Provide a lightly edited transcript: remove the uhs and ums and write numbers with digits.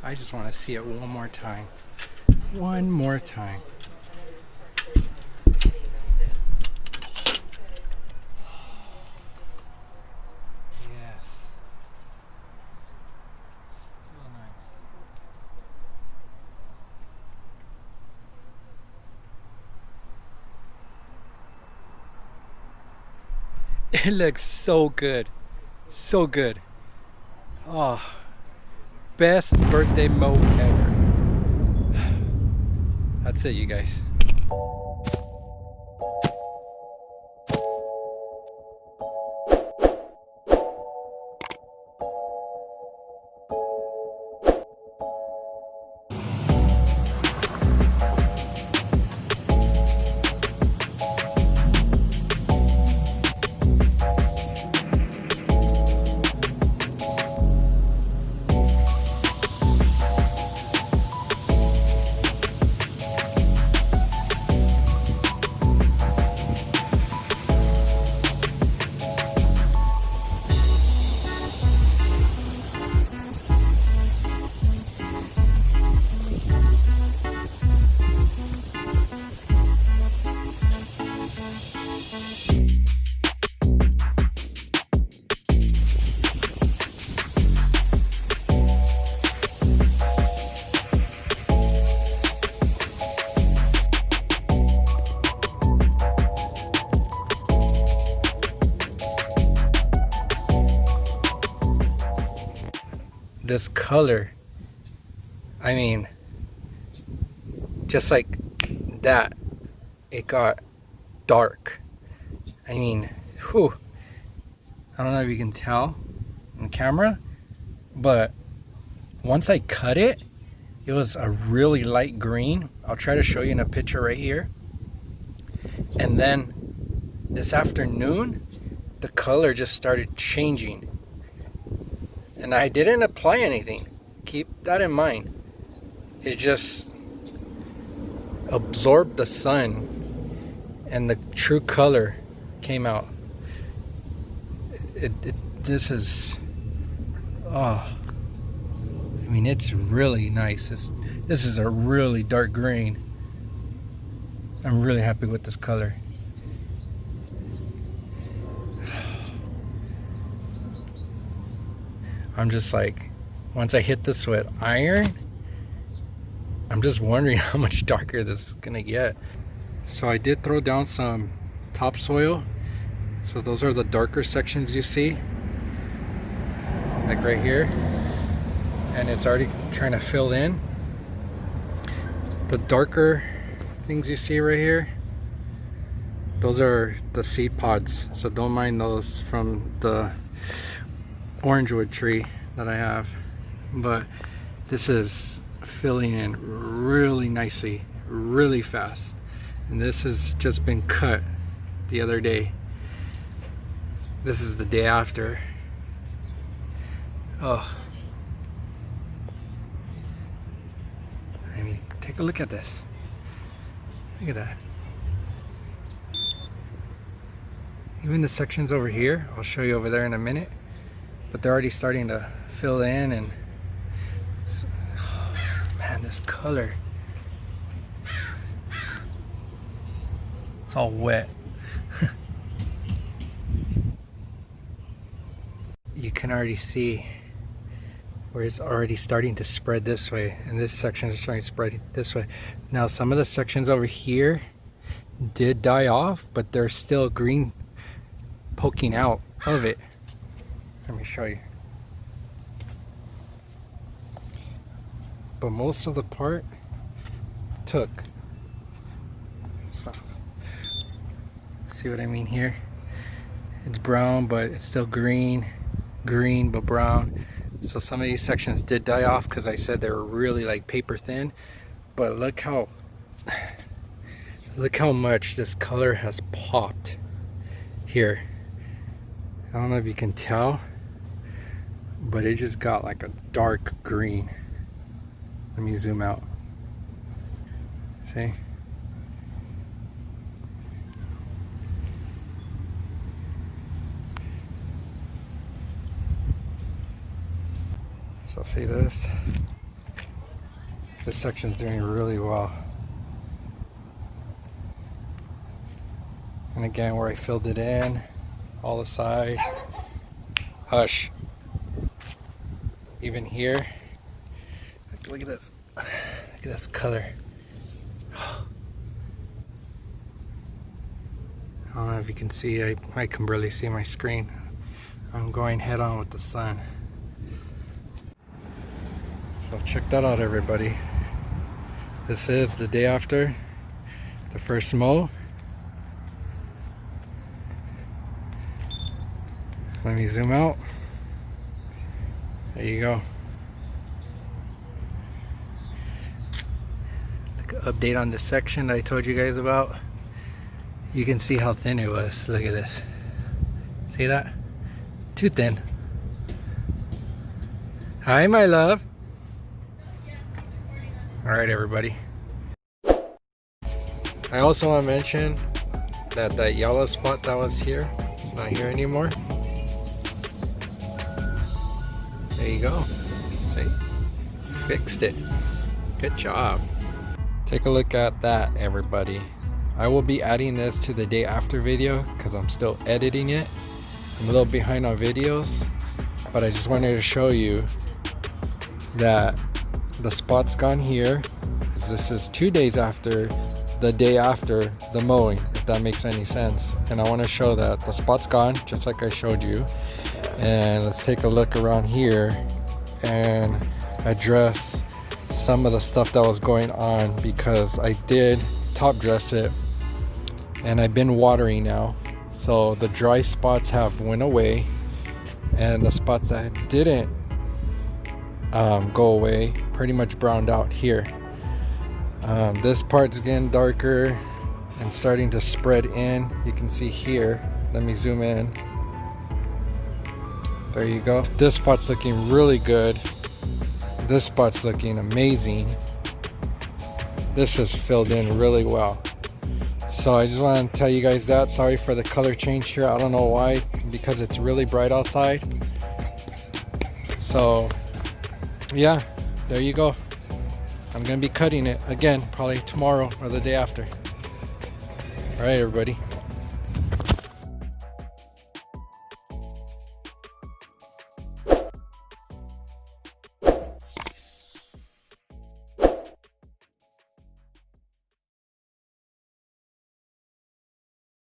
I just want to see it one more time. One more time. Yes. Still nice. It looks so good. So good. Oh, best birthday mow ever. That's it, you guys. This color, I mean, just like that, it got dark. I mean, whew. I don't know if you can tell on camera, but once I cut it, it was a really light green. I'll try to show you in a picture right here. And then this afternoon, the color just started changing. And I didn't apply anything. Keep that in mind. It just absorbed the sun and the true color came out. This is, oh, I mean, it's really nice. This is a really dark green. I'm really happy with this color. I'm just like, once I hit this with iron, I'm just wondering how much darker this is gonna get. So I did throw down some topsoil. So those are the darker sections you see, like right here. And it's already trying to fill in. The darker things you see right here, those are the seed pods. So don't mind those from the orange wood tree that I have, but this is filling in really nicely, really fast. And this has just been cut the other day. This is the day after. Oh, I mean, take a look at this. Look at that. Even the sections over here, I'll show you over there in a minute, but they're already starting to fill in. And oh, man, this color, it's all wet. You can already see where it's already starting to spread this way, and this section is starting to spread this way. Now some of the sections over here did die off, but there's still green poking out of it. Let me show you. But most of the part took. So, see what I mean here? It's brown, but it's still green. Green, but brown. So some of these sections did die off because I said they were really like paper thin. But look how much this color has popped here. I don't know if you can tell, but it just got like a dark green. Let me zoom out. See? So see this? This section's doing really well. And again, where I filled it in, all the side, hush. Even here, look at this. Look at this color. I don't know if you can see, I can barely see my screen. I'm going head on with the sun. So check that out, everybody. This is the day after the first mow. Let me zoom out. There you go. Look, update on this section that I told you guys about. You can see how thin it was. Look at this. See that? Too thin. Hi, my love. Alright, everybody. I also want to mention that that yellow spot that was here is not here anymore. There you go. See? Fixed it. Good job. Take a look at that, everybody. I will be adding this to the day after video because I'm still editing it. I'm a little behind on videos, but I just wanted to show you that the spot's gone here. This is 2 days after the day after the mowing, if that makes any sense. And I want to show that the spot's gone, just like I showed you. And let's take a look around here and address some of the stuff that was going on, because I did top dress it and I've been watering now, so the dry spots have went away, and the spots that didn't go away pretty much browned out here. This part's getting darker and starting to spread in. You can see here, let me zoom in. There you go. This spot's looking really good. This spot's looking amazing. This just filled in really well. So I just want to tell you guys that. Sorry for the color change here. I don't know why, because it's really bright outside. So yeah, there you go. I'm gonna be cutting it again probably tomorrow or the day after. All right, everybody.